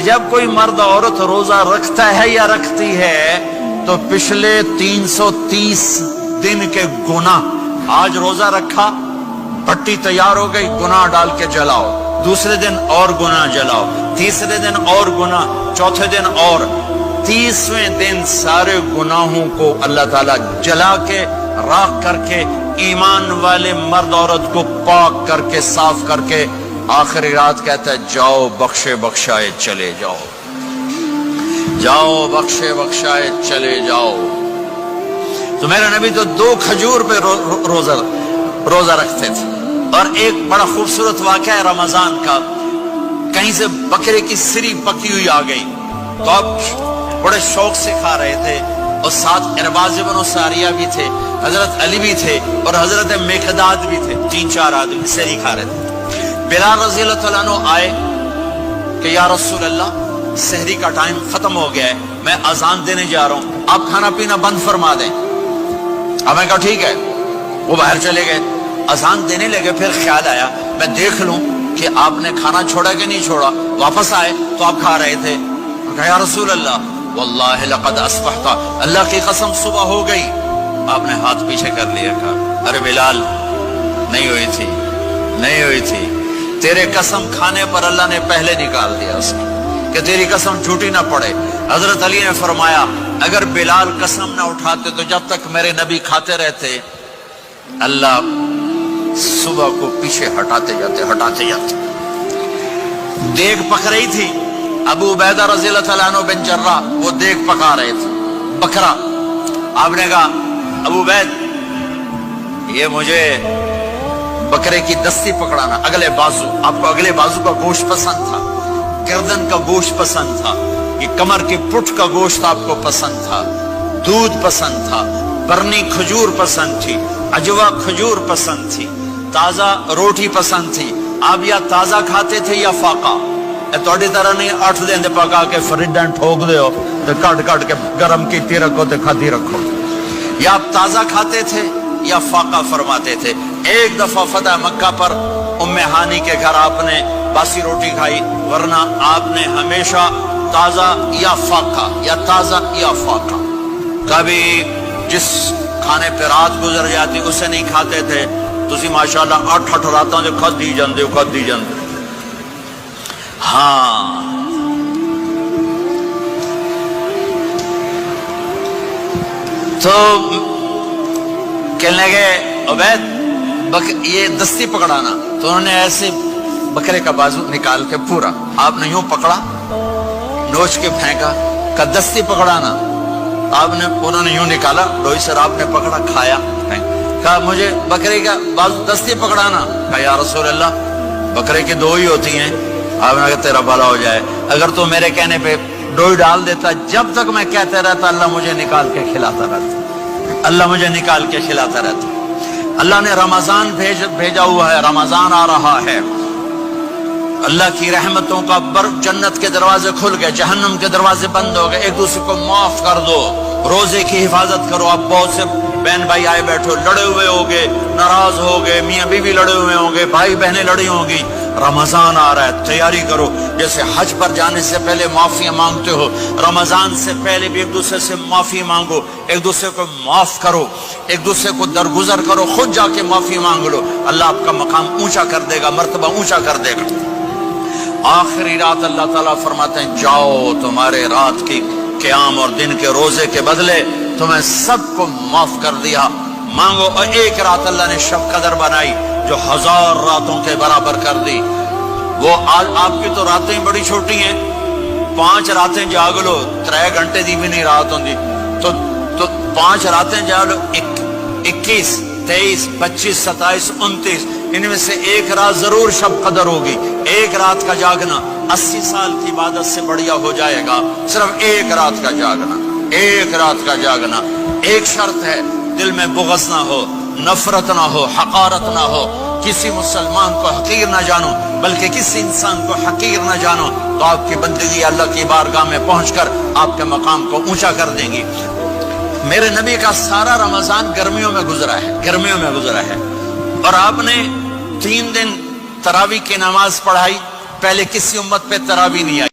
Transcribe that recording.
کہ جب کوئی مرد عورت روزہ رکھتا ہے یا رکھتی ہے تو پچھلے 330 دن کے گناہ، آج روزہ رکھا، بھٹی تیار ہو گئی، گناہ ڈال کے جلاؤ، دوسرے دن اور گناہ جلاؤ، تیسرے دن اور گناہ، چوتھے دن اور، 30ویں دن سارے گناہوں کو اللہ تعالیٰ جلا کے راکھ کر کے ایمان والے مرد عورت کو پاک کر کے صاف کر کے آخری رات کہتا ہے جاؤ بخشے بخشائے چلے جاؤ، جاؤ بخشے بخشائے چلے جاؤ۔ تو میرے نبی تو 2 کھجور پہ روزہ رکھتے تھے۔ اور ایک بڑا خوبصورت واقعہ ہے رمضان کا، کہیں سے بکرے کی سری پکی ہوئی آ گئی تو آپ بڑے شوق سے کھا رہے تھے، اور ساتھ ارباز بن ساریہ بھی تھے، حضرت علی بھی تھے اور حضرت مقداد بھی تھے، 3-4 آدمی سری کھا رہے تھے۔ بلال رضی اللہ تعالیٰ عنہ آئے کہ یا رسول اللہ سحری کا ٹائم ختم ہو گیا ہے، میں اذان دینے جا رہا ہوں، آپ کھانا پینا بند فرما دیں۔ اب میں کہا ٹھیک ہے، وہ باہر چلے گئے، اذان دینے لگے، پھر خیال آیا میں دیکھ لوں کہ آپ نے کھانا چھوڑا کہ نہیں چھوڑا، واپس آئے تو آپ کھا رہے تھے۔ کہا یا رسول اللہ واللہ لقد اصبحت، اللہ کی قسم صبح ہو گئی۔ آپ نے ہاتھ پیچھے کر لیا، کہا ارے بلال نہیں ہوئی تھی، نہیں ہوئی تھی، تیرے قسم کھانے پر اللہ نے پہلے نکال دیا اس کو کہ تیری قسم جھوٹی نہ پڑے۔ حضرت علی نے فرمایا اگر بلال قسم نہ اٹھاتے تو جب تک میرے نبی کھاتے رہتے اللہ صبح کو پیچھے ہٹاتے جاتے۔ دیگ پک رہی تھی، ابو عبیدہ رضی اللہ تعالیٰ عنہ بن جراح وہ دیگ پکا رہے تھے، بکرا۔ آپ نے کہا ابو عبید یہ مجھے بکرے کی دستی پکڑانا، اگلے بازو، آپ کو اگلے بازو کا گوشت پسند تھا، گردن کا گوشت پسند تھا، یہ کمر کی پٹھ کا گوشت آپ کو پسند تھا، دودھ پسند تھا، برنی کھجور پسند تھی، عجوا کھجور پسند تھی، تازہ روٹی پسند تھی۔ آپ یا تازہ کھاتے تھے یا فاقہ، توڑی طرح نہیں 8 دن پکا کے فریڈن ٹھوک دے ہو تو کٹ کے گرم کیتی رکھو تو کھاتی رکھو، یا آپ تازہ کھاتے تھے یا فاقہ فرماتے تھے۔ ایک دفعہ فتح مکہ پر ام ہانی کے گھر آپ نے باسی روٹی کھائی، ورنہ آپ نے ہمیشہ تازہ یا فاقہ یا تازہ یا فاقہ، کبھی جس کھانے پہ رات گزر جاتی اسے نہیں کھاتے تھے۔ تسی ماشاءاللہ 8 راتوں سے کھدی جاندے ہو۔ ہاں تو کہنے لگے عبید یہ دستی پکڑانا، تو انہوں نے ایسے بکرے کا بازو نکال کے پورا آپ نے یوں پکڑا، نوچ کے پھینکا، کہ دستی پکڑانا، آپ نے انہوں نے یوں نکالا ڈوئی سر، آپ نے پکڑا کھایا، کہا مجھے بکرے کا بازو دستی پکڑانا۔ کہا یا رسول اللہ بکرے کی 2 ہی ہوتی ہیں۔ آپ نے کہا تیرا بھلا ہو جائے، اگر تو میرے کہنے پہ ڈوئی ڈال دیتا، جب تک میں کہتے رہتا اللہ مجھے نکال کے کھلاتا رہتا، اللہ مجھے نکال کے کھلاتا رہتا۔ اللہ نے رمضان بھیجا ہوا ہے، رمضان آ رہا ہے، اللہ کی رحمتوں کا جنت کے دروازے کھل گئے، جہنم کے دروازے بند ہو گئے، ایک دوسرے کو معاف کر دو، روزے کی حفاظت کرو۔ اب بہت سے بہن بھائی آئے بیٹھو، لڑے ہوئے ہوگے، ناراض ہوگے، میاں بیوی لڑے ہوئے ہوں گے، بھائی بہنیں لڑی ہوں گی، رمضان آ رہا ہے، تیاری کرو۔ جیسے حج پر جانے سے پہلے معافیاں مانگتے ہو، رمضان سے پہلے بھی ایک دوسرے سے معافی مانگو، ایک دوسرے کو معاف کرو، ایک دوسرے کو درگزر کرو، خود جا کے معافی مانگ لو، اللہ آپ کا مقام اونچا کر دے گا، مرتبہ اونچا کر دے گا۔ آخری رات اللہ تعالیٰ فرماتے ہیں جاؤ تمہارے رات کی قیام اور دن کے روزے کے بدلے تمہیں سب کو معاف کر دیا، مانگو۔ اور ایک رات اللہ نے شب قدر بنائی جو 1000 راتوں کے برابر کر دی۔ وہ آج آپ کی تو راتیں بڑی چھوٹی ہیں، 5 راتیں جاگ لو، 3 گھنٹے دی بھی نہیں رات ہوندی، تو 5 راتیں جاگ لو، 21 23 25 27 29، ان میں سے ایک رات ضرور شب قدر ہوگی۔ ایک رات کا جاگنا 80 سال کی عبادت سے بڑھیا ہو جائے گا، صرف ایک رات کا جاگنا، ایک رات کا جاگنا۔ ایک شرط ہے، دل میں بغض نہ ہو، نفرت نہ ہو، حقارت نہ ہو، کسی مسلمان کو حقیر نہ جانو، بلکہ کسی انسان کو حقیر نہ جانو، تو آپ کی بندگی اللہ کی بارگاہ میں پہنچ کر آپ کے مقام کو اونچا کر دیں گی۔ میرے نبی کا سارا رمضان گرمیوں میں گزرا ہے، گرمیوں میں گزرا ہے، اور آپ نے 3 دن تراویح کی نماز پڑھائی، پہلے کسی امت پہ تراویح نہیں آئی۔